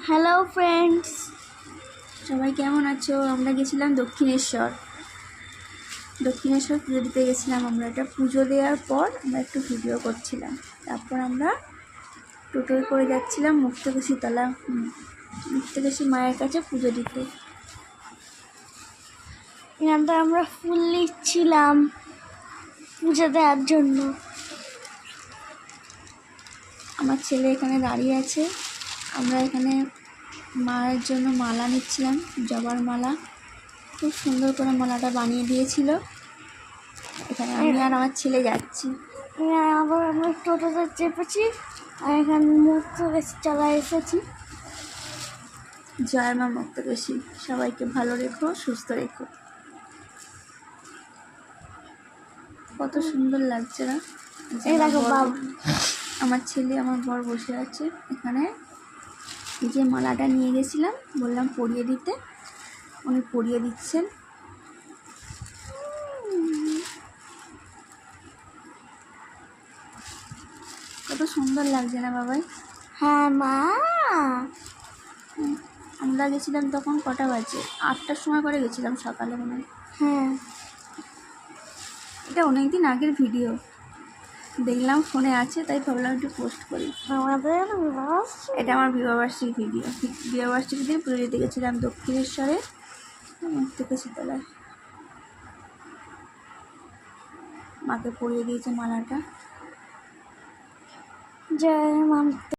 Hello friends, সবাই কেমন আছো? আমরা গেছিলাম দক্ষিণেশ্বর পুজো দিতে গেছিলাম। আমরা এটা পুজো দেওয়ার পর আমরা একটু ভিডিও করছিলাম। তারপর আমরা টোটোয় করে যাচ্ছিলাম মুক্তকেশী মায়ের কাছে পুজো দিতে। এখানটা আমরা ফুল নিচ্ছিলাম পুজো দেওয়ার জন্য। আমার ছেলে এখানে দাঁড়িয়ে আছে। আমরা এখানে মায়ের জন্য মালা নিচ্ছিলাম, জবার মালা। খুব সুন্দর করে মালাটা বানিয়ে দিয়েছিল। এখানে আমি আর আমার ছেলে যাচ্ছি। আবার আমরা টোটোতে চেপেছি আর এখানে মুক্তকেশী চলে এসেছি। জয় মা মুক্তকেশী, সবাইকে ভালো রেখো, সুস্থ রেখো। কত সুন্দর লাগছে না? আমার ছেলে আমার বর বসে আছে এখানে। এই যে মালাটা নিয়ে গেছিলাম, বললাম পরিয়ে দিতে, উনি পরিয়ে দিচ্ছেন। কত সুন্দর লাগছে না বাবাই? হ্যাঁ মা, আমরা গেছিলাম তখন কটা বাজে? 8টার সময় করে গেছিলাম, সকালে মনে হয়। হ্যাঁ, এটা অনেকদিন আগের ভিডিও, দেখলাম ফোনে আছে তাই ভাবলাম একটু পোস্ট করি। এটা আমার বিবাহবার্ষিকী ভিডিও। বিবাহবার্ষিকী দিন পুজো দিতে গেছিলাম দক্ষিণেশ্বরে মুক্তকেশী তলায়। মাকে পরিয়ে দিয়েছে মালাটা। জয় মা।